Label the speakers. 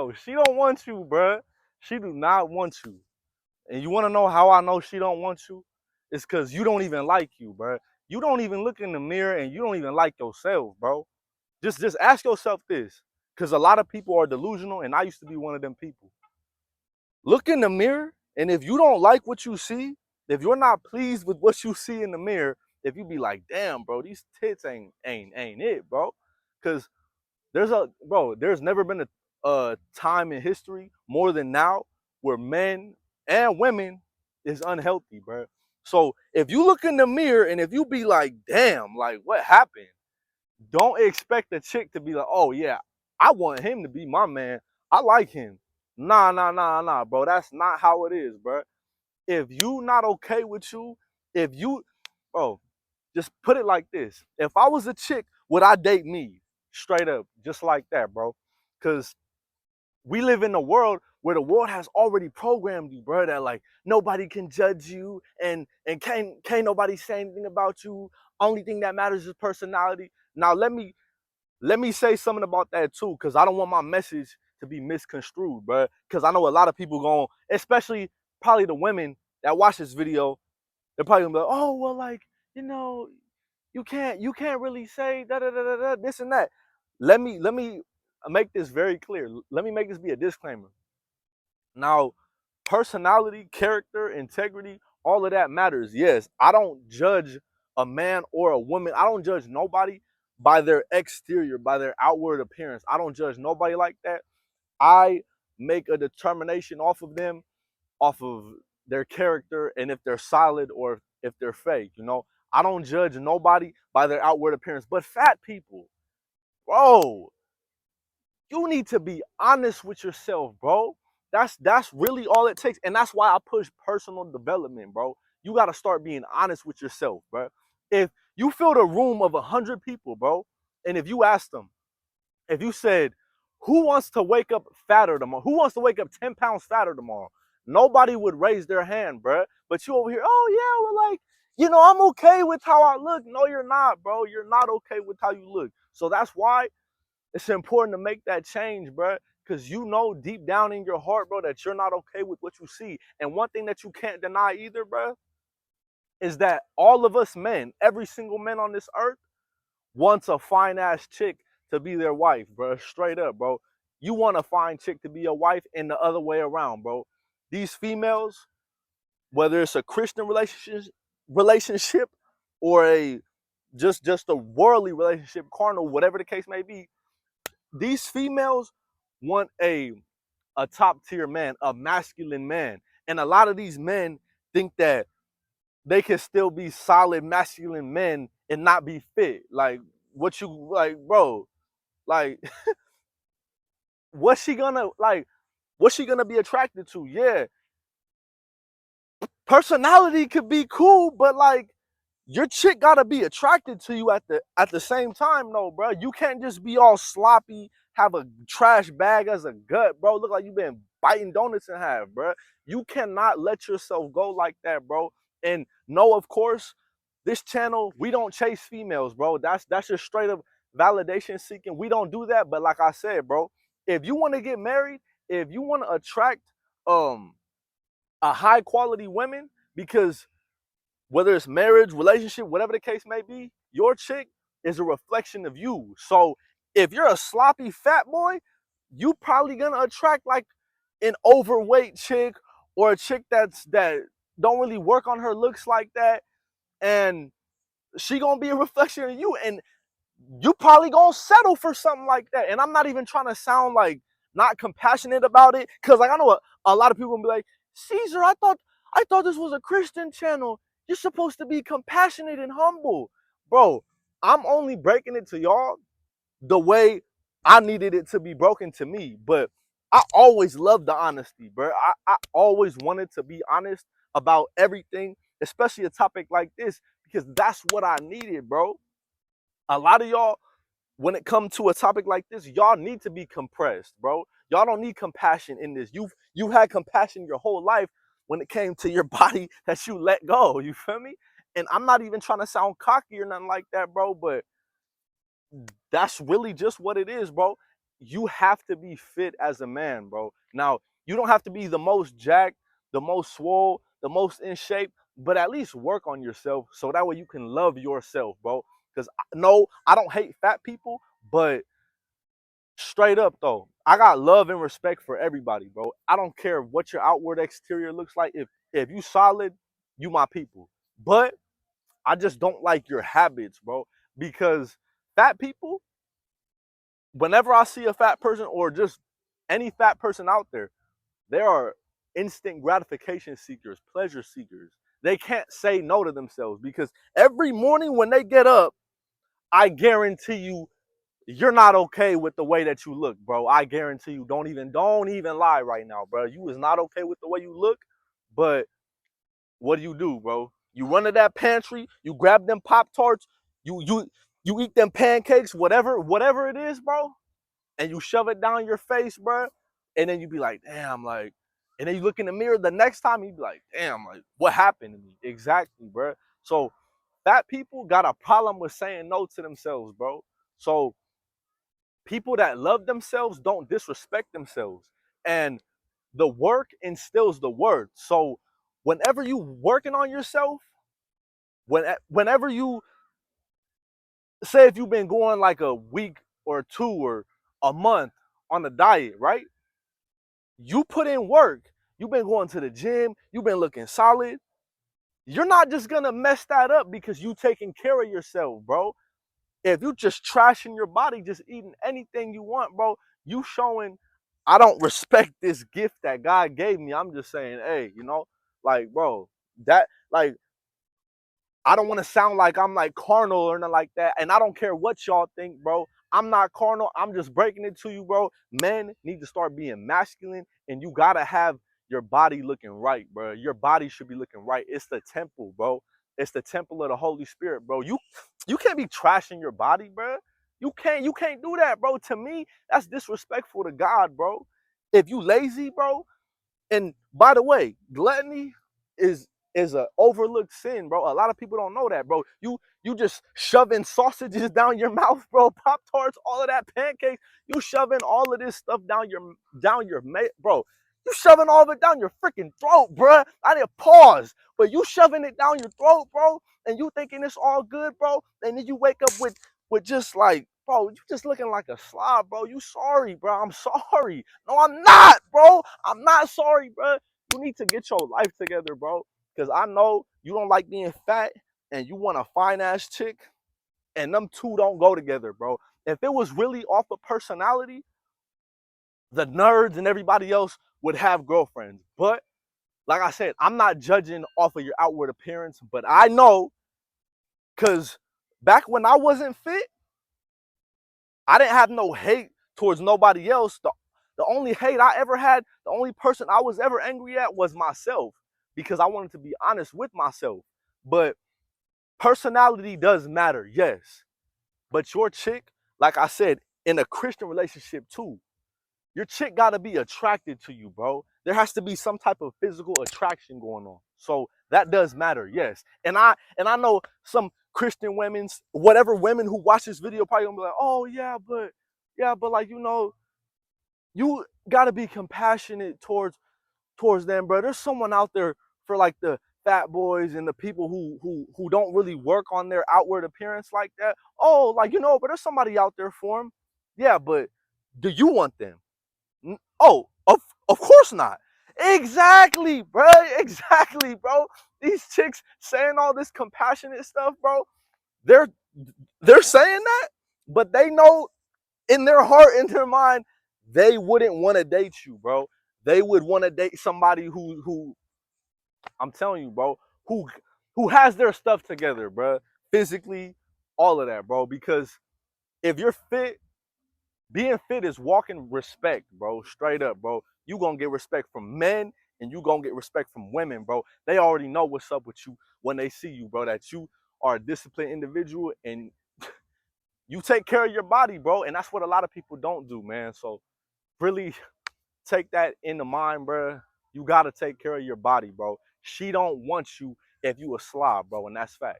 Speaker 1: No, she don't want you, bruh. She do not want you. And you want to know how I know she don't want you? It's because you don't even like you, bruh. You don't even look in the mirror and you don't even like yourself, bro. Just ask yourself this, because a lot of people are delusional, and I used to be one of them people. Look in the mirror, and if you don't like what you see, if you're not pleased with what you see in the mirror, if you be like, damn, bro, these tits ain't it, bro. Because there's never been a time in history more than now where men and women is unhealthy, bro. So if you look in the mirror and if you be like, damn, like what happened? Don't expect a chick to be like, oh yeah, I want him to be my man. I like him. Nah, bro. That's not how it is, bro. If you not okay with you, if you, bro, just put it like this. If I was a chick, would I date me? Straight up, just like that, bro. Cause we live in a world where the world has already programmed you, bro, that like nobody can judge you and can't nobody say anything about you. Only thing that matters is personality. Now let me say something about that too, because I don't want my message to be misconstrued, bro. Because I know a lot of people going, especially probably the women that watch this video, they're probably gonna be like, oh well, like, you know, you can't really say da da da da da this and that. Let me make this very clear. Let me make this be a disclaimer. Now, personality, character, integrity, all of that matters. Yes, I don't judge a man or a woman. I don't judge nobody by their exterior, by their outward appearance. I don't judge nobody like that. I make a determination off of them, off of their character, and if they're solid or if they're fake. I don't judge nobody by their outward appearance. But fat people, bro, you need to be honest with yourself, bro. That's really all it takes. And that's why I push personal development, bro. You gotta start being honest with yourself, bro. If you filled a room of 100 people, bro, and if you asked them, if you said, who wants to wake up fatter tomorrow? Who wants to wake up 10 pounds fatter tomorrow? Nobody would raise their hand, bro. But you over here, oh yeah, well, like, I'm okay with how I look. No, you're not, bro. You're not okay with how you look. So that's why it's important to make that change, bro. Because you know deep down in your heart, bro, that you're not okay with what you see. And one thing that you can't deny either, bro, is that all of us men, every single man on this earth, wants a fine ass chick to be their wife, bro. Straight up, bro. You want a fine chick to be your wife and the other way around, bro. These females, whether it's a Christian relationship or just a worldly relationship, carnal, whatever the case may be, these females want a top tier man, a masculine man. And a lot of these men think that they can still be solid masculine men and not be fit. Like, what you like, bro? Like, what's she gonna be attracted to? Yeah, personality could be cool, but like your chick gotta be attracted to you at the same time, though, bro. You can't just be all sloppy, have a trash bag as a gut, bro. Look like you've been biting donuts in half, bro. You cannot let yourself go like that, bro. And no, of course, this channel, we don't chase females, bro. That's just straight up validation seeking. We don't do that. But like I said, bro, if you want to get married, if you want to attract um a high quality women, because whether it's marriage, relationship, whatever the case may be, your chick is a reflection of you. So if you're a sloppy fat boy, you probably gonna attract like an overweight chick or a chick that don't really work on her looks like that, and she gonna be a reflection of you, and you probably gonna settle for something like that. And I'm not even trying to sound like not compassionate about it, because like I know a lot of people will be like, Caesar, I thought this was a Christian channel. You're supposed to be compassionate and humble. Bro, I'm only breaking it to y'all the way I needed it to be broken to me. But I always loved the honesty, bro. I always wanted to be honest about everything, especially a topic like this, because that's what I needed, bro. A lot of y'all, when it comes to a topic like this, y'all need to be compressed, bro. Y'all don't need compassion in this. You had compassion your whole life when it came to your body that you let go. You feel me? And I'm not even trying to sound cocky or nothing like that, bro, but that's really just what it is, bro. you have to be fit as a man, bro. Now, you don't have to be the most jacked, the most swole, the most in shape, but at least work on yourself so that way you can love yourself, bro. Because no, I don't hate fat people, but straight up though, I got love and respect for everybody, bro. I don't care what your outward exterior looks like. If you solid, you my people. But I just don't like your habits, bro. Because fat people, whenever I see a fat person or just any fat person out there, they are instant gratification seekers, pleasure seekers. They can't say no to themselves because every morning when they get up, I guarantee you, you're not okay with the way that you look, bro. I guarantee you, don't even lie right now, bro. You is not okay with the way you look, but what do, bro? You run to that pantry, you grab them Pop Tarts, you eat them pancakes, whatever it is, bro, and you shove it down your face, bro, and then you be like, damn, like, and then you look in the mirror the next time, you be like, damn, like, what happened to me? Exactly, bro. So fat people got a problem with saying no to themselves, bro. So people that love themselves don't disrespect themselves, and the work instills the worth. So whenever you working on yourself, whenever you say, if you've been going like a week or two or a month on a diet, right? You put in work. You've been going to the gym. You've been looking solid. You're not just gonna mess that up because you taking care of yourself, bro. If you just trashing your body, just eating anything you want, bro, you showing I don't respect this gift that God gave me. I'm just saying, hey, like, bro, that like I don't want to sound like I'm like carnal or nothing like that. And I don't care what y'all think, bro. I'm not carnal. I'm just breaking it to you, bro. Men need to start being masculine, and you gotta have your body looking right, bro. Your body should be looking right. It's the temple, bro. It's the temple of the Holy Spirit, bro. You can't be trashing your body, bro. You can't do that, bro. To me, that's disrespectful to God, bro. If you lazy, bro, and by the way, gluttony is is a overlooked sin, bro. A lot of people don't know that, bro. You just shoving sausages down your mouth, bro. Pop tarts, all of that pancakes. You shoving all of this stuff down your bro. You shoving all of it down your freaking throat, bro. I need to pause, but you shoving it down your throat, bro, and you thinking it's all good, bro. And then you wake up with just like, bro, you just looking like a slob, bro. You sorry, bro. I'm sorry. No, I'm not, bro. I'm not sorry, bro. You need to get your life together, bro. Because I know you don't like being fat and you want a fine ass chick, and them two don't go together, bro. If it was really off of personality, the nerds and everybody else would have girlfriends. But like I said, I'm not judging off of your outward appearance, but I know because back when I wasn't fit, I didn't have no hate towards nobody else. The only hate I ever had, the only person I was ever angry at was myself because I wanted to be honest with myself. But personality does matter, yes. But your chick, like I said, in a Christian relationship too, your chick got to be attracted to you, bro. There has to be some type of physical attraction going on. So that does matter, yes. And I know some Christian women's, whatever women who watch this video probably gonna be like, oh yeah, but like you gotta be compassionate towards them, bro. There's someone out there for like the fat boys and the people who don't really work on their outward appearance like that. Oh, like but there's somebody out there for them. Yeah, but do you want them? Oh, of course not. Exactly, bro. Exactly, bro. These chicks saying all this compassionate stuff, bro. They're they're saying that, but they know in their heart, in their mind, they wouldn't want to date you, bro. They would want to date somebody who I'm telling you, bro, who who has their stuff together, bro. Physically, all of that, bro. Because if you're fit, being fit is walking respect, bro. Straight up, bro. You gonna get respect from men and you gonna get respect from women, bro. They already know what's up with you when they see you, bro. That you are a disciplined individual and you take care of your body, bro. And that's what a lot of people don't do, man. So really take that into mind, bro. You gotta take care of your body, bro. She don't want you if you a slob, bro, and that's fact.